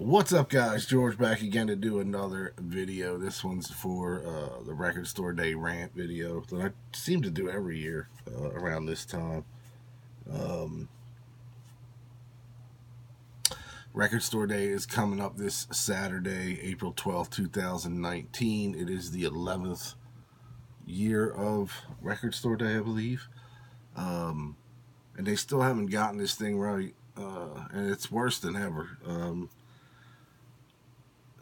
What's up, guys? George back again to do another video. This one's for the Record Store Day rant video that I seem to do every year around this time. Record Store Day is coming up this Saturday, April 12th, 2019. It is the 11th year of Record Store Day, I believe. And they still haven't gotten this thing right. And it's worse than ever.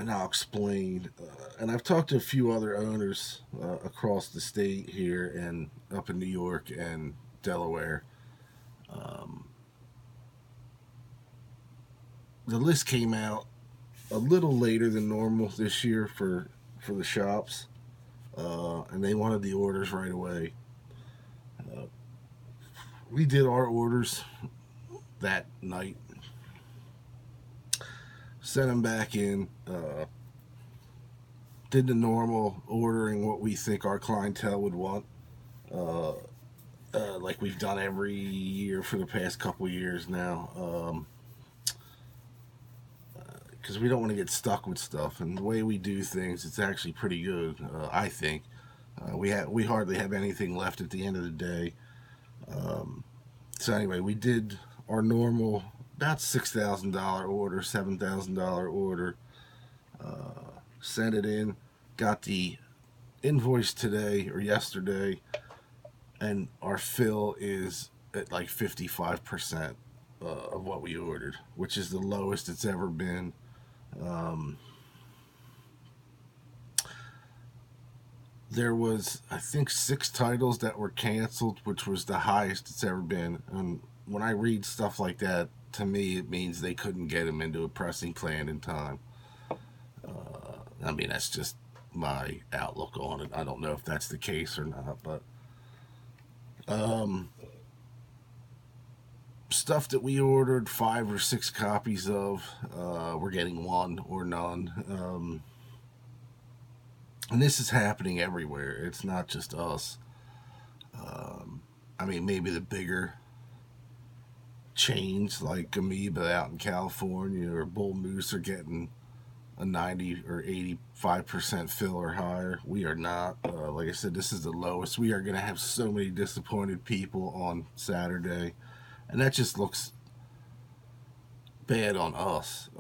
And I'll explain. And I've talked to a few other owners across the state here and up in New York and Delaware. The list came out a little later than normal this year for the shops, and they wanted the orders right away. We did our orders that night. Sent them back in, did the normal ordering, what we think our clientele would want, like we've done every year for the past couple years now, because we don't want to get stuck with stuff. And the way we do things, it's actually pretty good, I think. We hardly have anything left at the end of the day. So anyway, we did our normal about $6,000 order, $7,000 order, sent it in, got the invoice today or yesterday, and our fill is at like 55% of what we ordered, which is the lowest it's ever been. There was, I think, 6 titles that were canceled, which was the highest it's ever been. And when I read stuff like that, to me, it means they couldn't get them into a pressing plan in time. I mean, that's just my outlook on it. I don't know if that's the case or not, but stuff that we ordered 5 or 6 copies of, we're getting 1 or none. And this is happening everywhere. It's not just us. I mean, maybe the bigger chains like Amoeba out in California or Bull Moose are getting a 90 or 85% fill or higher. We are not. Like I said, this is the lowest. We are going to have so many disappointed people on Saturday, and that just looks bad on us,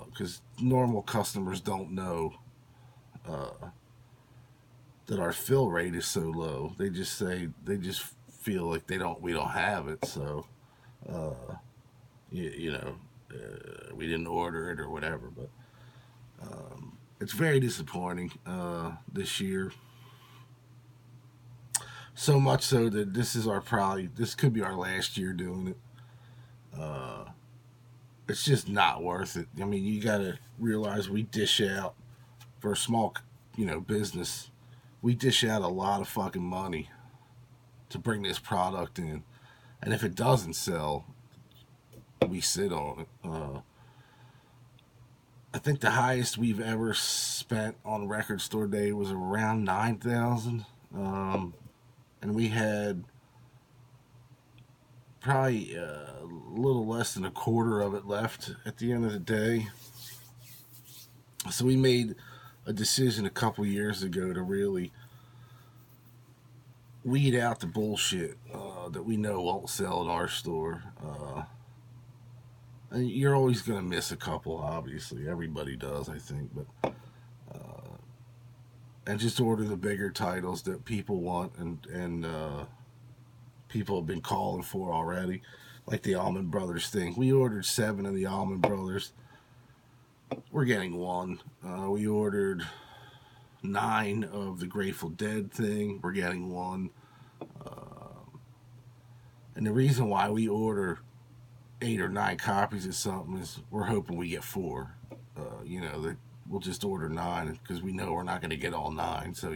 because normal customers don't know that our fill rate is so low. They just feel like we don't have it, so we didn't order it or whatever. But it's very disappointing this year. So much so that this could be our last year doing it. It's just not worth it. I mean, you gotta realize we dish out, for a small, business, we dish out a lot of fucking money to bring this product in. And if it doesn't sell, we sit on it. I think the highest we've ever spent on Record Store Day was around $9,000. And we had probably a little less than a quarter of it left at the end of the day. So we made a decision a couple years ago to really weed out the bullshit that we know won't sell in our store. And you're always going to miss a couple, obviously. Everybody does, I think. But and just order the bigger titles that people want and people have been calling for already, like the Allman Brothers thing. We ordered 7 of the Allman Brothers. We're getting 1. We ordered 9 of the Grateful Dead thing. We're getting 1. And the reason why we order 8 or 9 copies of something is we're hoping we get 4. That we'll just order 9 because we know we're not going to get all 9. So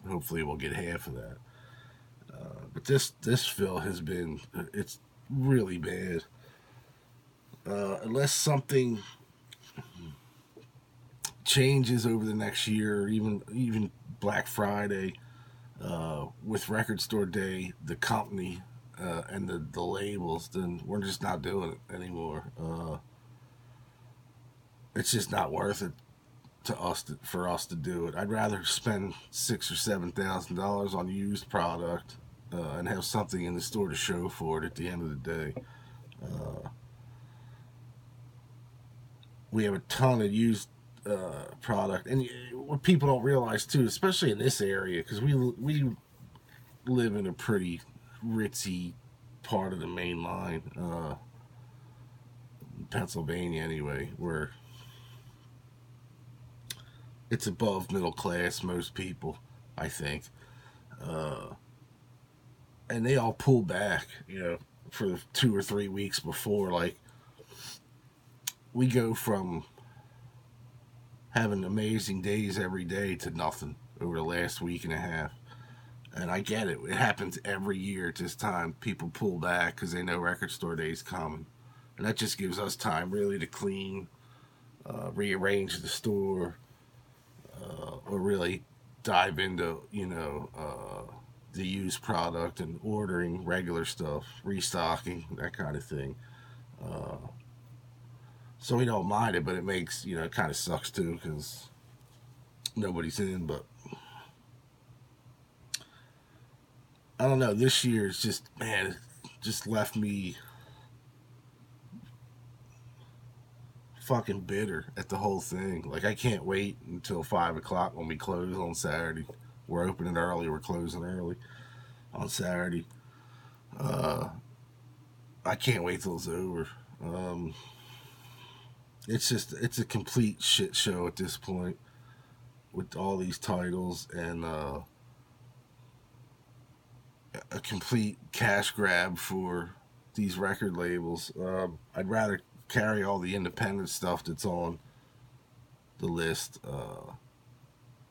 hopefully we'll get half of that. But this fill has been, it's really bad. Unless something changes over the next year, or even Black Friday, with Record Store Day, the company and the labels, then we're just not doing it anymore. it's just not worth it for us to do it. I'd rather spend $6,000 or $7,000 on used product and have something in the store to show for it at the end of the day. Uh, we have a ton of used product, and what people don't realize too, especially in this area, because we live in a pretty ritzy part of the main line, Pennsylvania anyway, where it's above middle class, most people, I think. Uh, and they all pull back, for 2 or 3 weeks before. Like, we go from having amazing days every day to nothing over the last week and a half. And I get it. It happens every year at this time. People pull back because they know record store day's coming. And that just gives us time really to clean, rearrange the store, or really dive into, the used product and ordering regular stuff, restocking, that kind of thing. Uh, so we don't mind it, but it makes, it kind of sucks too because nobody's in. But I don't know. This year it's just, man, it just left me fucking bitter at the whole thing. Like, I can't wait until 5 o'clock when we close on Saturday. We're opening early, we're closing early on Saturday. Uh, I can't wait till it's over. Um, it's a complete shit show at this point with all these titles, and a complete cash grab for these record labels. I'd rather carry all the independent stuff that's on the list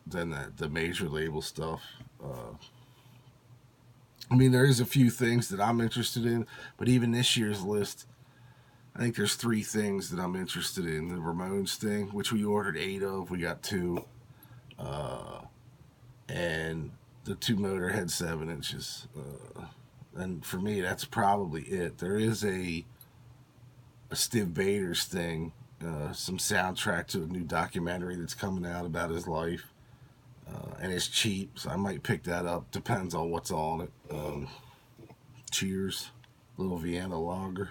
than the major label stuff. I mean, there is a few things that I'm interested in, but even this year's list, I think there's 3 things that I'm interested in. The Ramones thing, which we ordered 8 of, we got 2, uh, and the 2 Motorhead 7 inches. And for me, that's probably it. There is a Stiv Bators thing, some soundtrack to a new documentary that's coming out about his life. And it's cheap, so I might pick that up. Depends on what's on it. Cheers. Little Vienna lager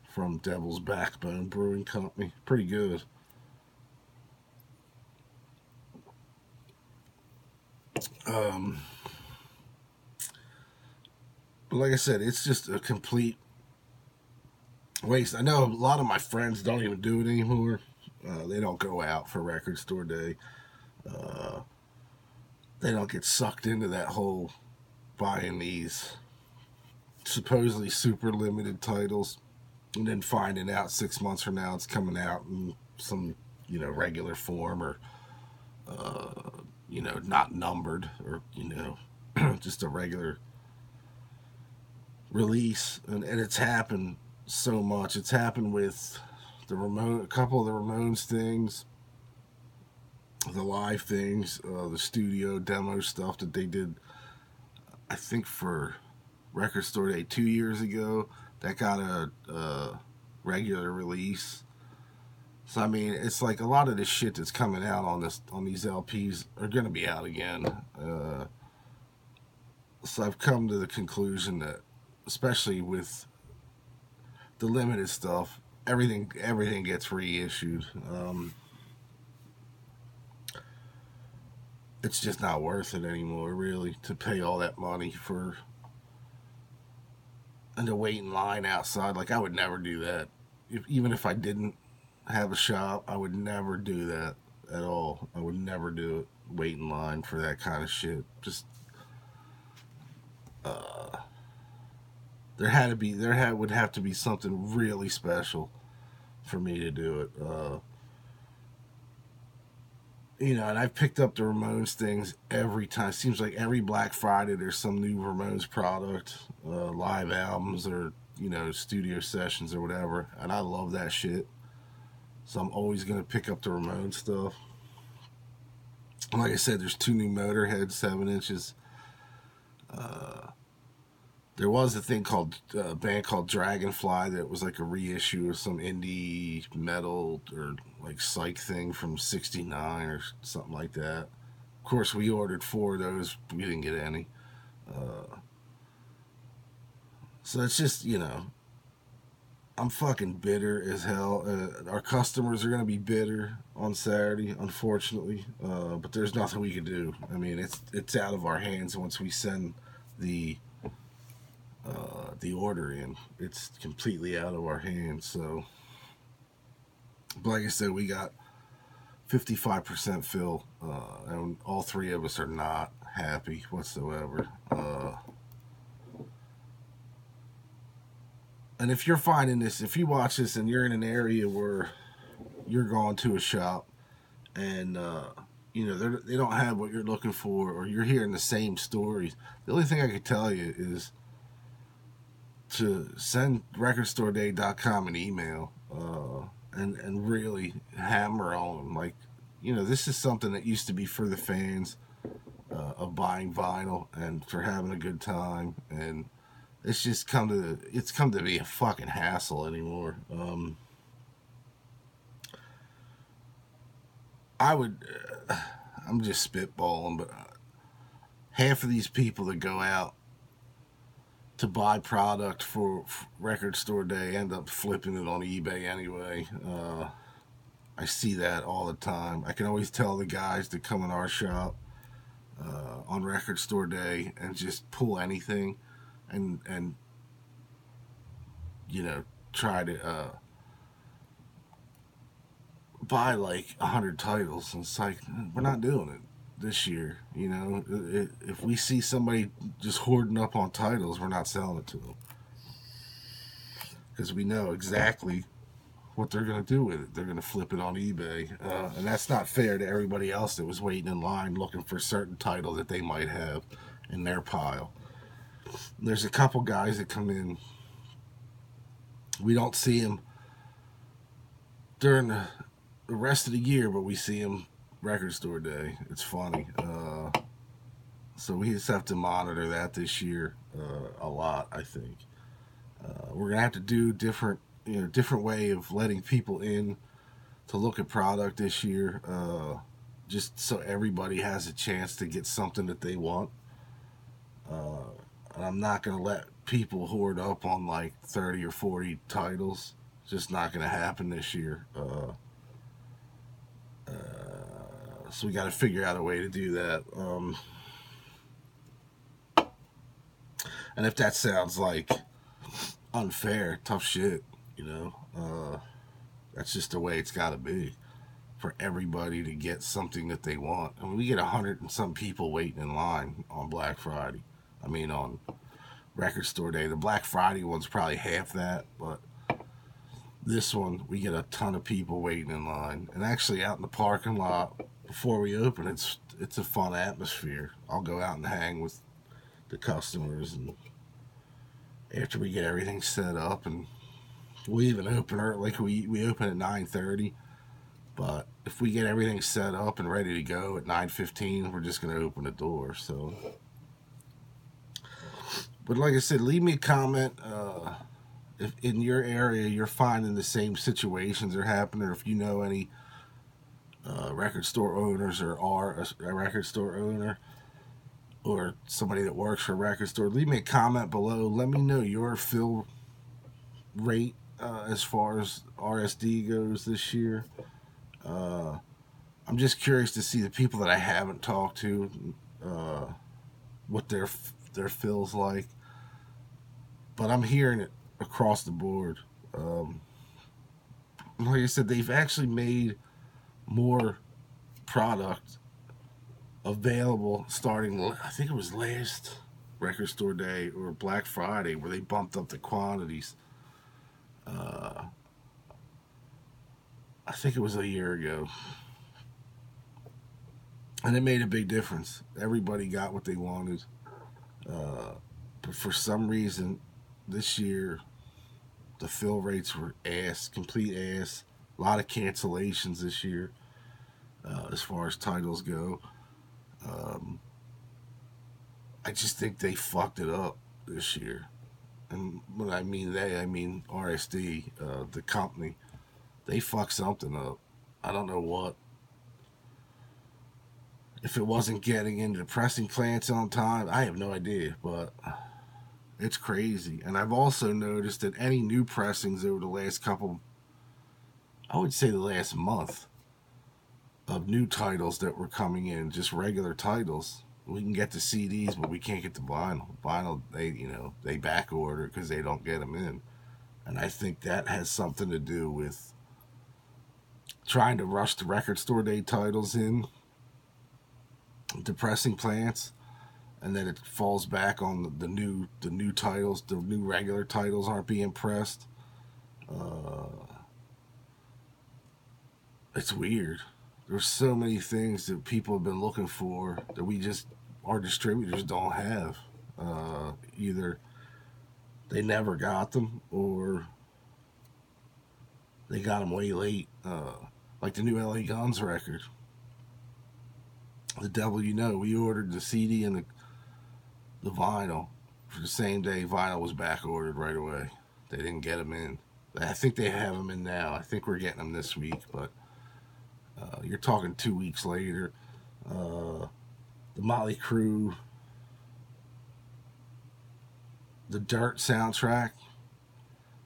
from Devil's Backbone Brewing Company. Pretty good. Um, but like I said, it's just a complete waste. I know a lot of my friends don't even do it anymore. They don't go out for record store day. Uh, they don't get sucked into that whole buying these supposedly super limited titles and then finding out 6 months from now it's coming out in some, regular form, or, not numbered, or, just a regular release. And it's happened so much. It's happened with a couple of the Ramones things, the live things, the studio demo stuff that they did, I think for Record Store Day 2 years ago. That got a regular release. So I mean, it's like a lot of this shit that's coming out on these LPs are gonna be out again. So I've come to the conclusion that, especially with the limited stuff, everything gets reissued. It's just not worth it anymore, really, to pay all that money and to wait in line outside. Like, I would never do that. Even if I didn't have a shop, I would never do that at all. I would never do it. Wait in line for that kind of shit. Just uh, would have to be something really special for me to do it. And I've picked up the Ramones things every time. Seems like every Black Friday there's some new Ramones product, live albums, or studio sessions or whatever, and I love that shit. So I'm always gonna pick up the Ramones stuff. Like I said, there's 2 new Motorhead 7 inches. Uh, There was a thing called a band called Dragonfly that was like a reissue of some indie metal or like psych thing from '69 or something like that. Of course, we ordered 4 of those. We didn't get any. So it's just, I'm fucking bitter as hell. Our customers are gonna be bitter on Saturday, unfortunately. But there's nothing we can do. I mean, it's out of our hands once we send the order in. It's completely out of our hands. So, but like I said, we got 55% fill, and all 3 of us are not happy whatsoever. And if you're finding this, if you watch this and you're in an area where you're going to a shop and they don't have what you're looking for, or you're hearing the same stories, the only thing I could tell you is to send recordstoreday.com an email and really hammer on them. Like, this is something that used to be for the fans of buying vinyl and for having a good time, and it's come to be a fucking hassle anymore. I'm just spitballing, but half of these people that go out to buy product for Record Store Day end up flipping it on eBay anyway. I see that all the time. I can always tell the guys that come in our shop on Record Store Day and just pull anything and try to buy like 100 titles, and it's like, we're not doing it this year. If we see somebody just hoarding up on titles, we're not selling it to them, because we know exactly what they're going to do with it. They're going to flip it on eBay, and that's not fair to everybody else that was waiting in line looking for a certain title that they might have in their pile. There's a couple guys that come in. We don't see them during the rest of the year, but we see them Record Store Day. It's funny. So we just have to monitor that this year a lot, I think. We're going to have to do different way of letting people in to look at product this year, just so everybody has a chance to get something that they want. And I'm not going to let people hoard up on like 30 or 40 titles. It's just not going to happen this year. So we got to figure out a way to do that. And if that sounds like unfair, tough shit, that's just the way it's got to be for everybody to get something that they want. I mean, we get 100 and some people waiting in line on Black Friday. I mean, on Record Store Day. The Black Friday one's probably half that, but this one, we get a ton of people waiting in line. And actually, out in the parking lot before we open, it's a fun atmosphere. I'll go out and hang with the customers, and after we get everything set up, and we even open early. Like we open at 9:30, but if we get everything set up and ready to go at 9:15, we're just gonna open the door. So, but like I said, leave me a comment if in your area you're finding the same situations are happening, or if you know any record store owners or are a record store owner or somebody that works for a record store. Leave me a comment below. Let me know your fill rate as far as RSD goes this year. I'm just curious to see the people that I haven't talked to, what their fill's like. But I'm hearing it across the board. Like I said, they've actually made more product available starting, I think it was last Record Store Day or Black Friday, where they bumped up the quantities. I think it was a year ago. And it made a big difference. Everybody got what they wanted. But for some reason, this year, the fill rates were ass, complete ass. A lot of cancellations this year, as far as titles go. I just think they fucked it up. this year. And when I mean they, I mean RSD, the company. They fucked something up. I don't know what. If it wasn't getting into the pressing plants on time, I have no idea. But it's crazy. And I've also noticed that any new pressings over the last couple, I would say the last month, of new titles that were coming in, just regular titles. We can get the CDs, but we can't get the vinyl. Vinyl, they back order because they don't get them in. And I think that has something to do with trying to rush the record store day titles in, depressing plants, and then it falls back on the new titles. The new regular titles aren't being pressed. It's weird. There's so many things that people have been looking for that our distributors don't have. Either they never got them or they got them way late. Like the new LA Guns record. The Devil You Know. We ordered the CD and the vinyl for the same day. Vinyl was back ordered right away. They didn't get them in. I think they have them in now. I think we're getting them this week, but you're talking 2 weeks later. The Motley Crue, the Dirt soundtrack.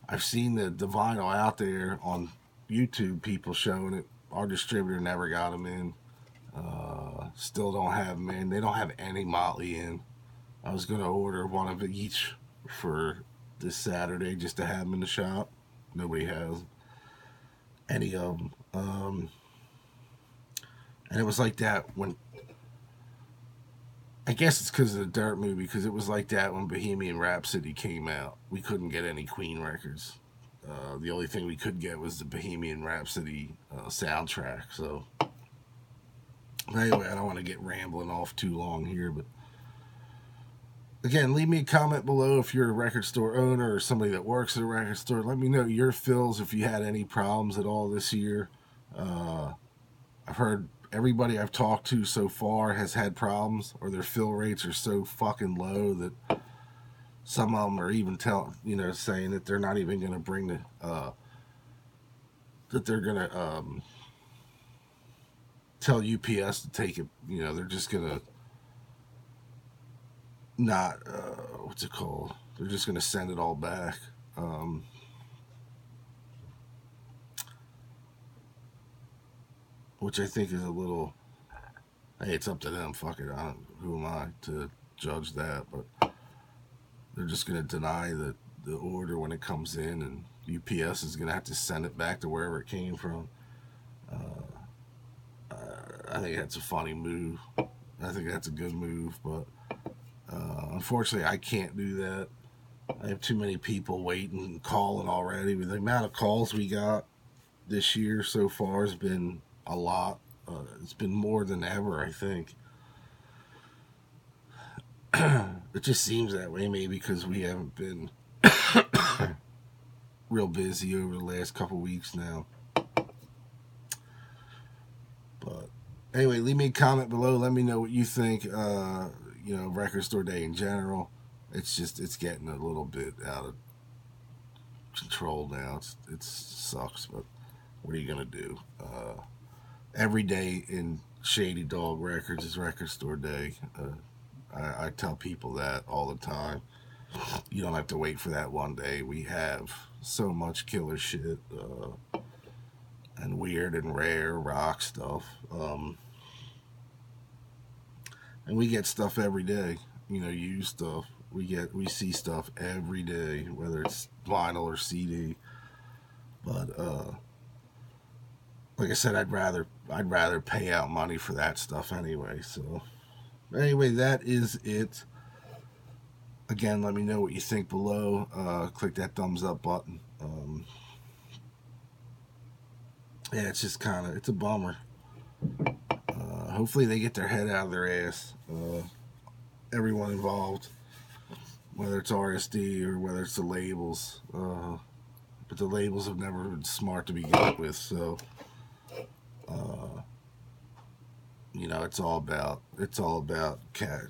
I've seen the vinyl out there on YouTube, people showing it. Our distributor never got them in. Still don't have them in. They don't have any Motley in. I was going to order one of each for this Saturday just to have them in the shop. Nobody has any of them. And it was like that when, I guess it's because of the Dirt movie, because it was like that when Bohemian Rhapsody came out. We couldn't get any Queen records. The only thing we could get was the Bohemian Rhapsody soundtrack. So, anyway, I don't want to get rambling off too long here, but again, leave me a comment below if you're a record store owner or somebody that works at a record store. Let me know your fills if you had any problems at all this year. I've heard everybody I've talked to so far has had problems, or their fill rates are so fucking low that some of them are even saying that they're not even going to bring that they're going to tell UPS to take it. They're just going to not, what's it called? They're just going to send it all back. Which I think is a little, hey, it's up to them. Fuck it. Who am I to judge that? But they're just going to deny the order when it comes in, and UPS is going to have to send it back to wherever it came from. I think that's a funny move. I think that's a good move, but unfortunately, I can't do that. I have too many people waiting and calling already. With the amount of calls we got this year so far has been a lot. It's been more than ever, I think. It just seems that way, maybe because we haven't been real busy over the last couple weeks now. But anyway, leave me a comment below. Let me know what you think. Record store day in general. It's getting a little bit out of control now. It sucks, but what are you gonna do? Every day in Shady Dog Records is record store day. I tell people that all the time. You don't have to wait for that one day. We have so much killer shit and weird and rare rock stuff. And we get stuff every day. Used stuff. We see stuff every day, whether it's vinyl or CD. But like I said, I'd rather pay out money for that stuff anyway. So anyway, that is it. Again, let me know what you think below. Click that thumbs up button. Yeah, it's just it's a bummer. Hopefully they get their head out of their ass. Everyone involved, whether it's RSD or whether it's the labels. But the labels have never been smart to begin with, so it's all about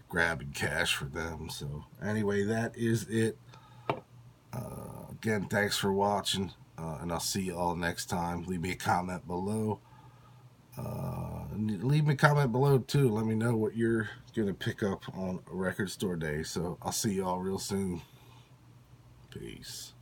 grabbing cash for them. So anyway, that is it. Again, thanks for watching, and I'll see you all next time. Leave me a comment below. Leave me a comment below too. Let me know what you're gonna pick up on record store day. So I'll see you all real soon. Peace.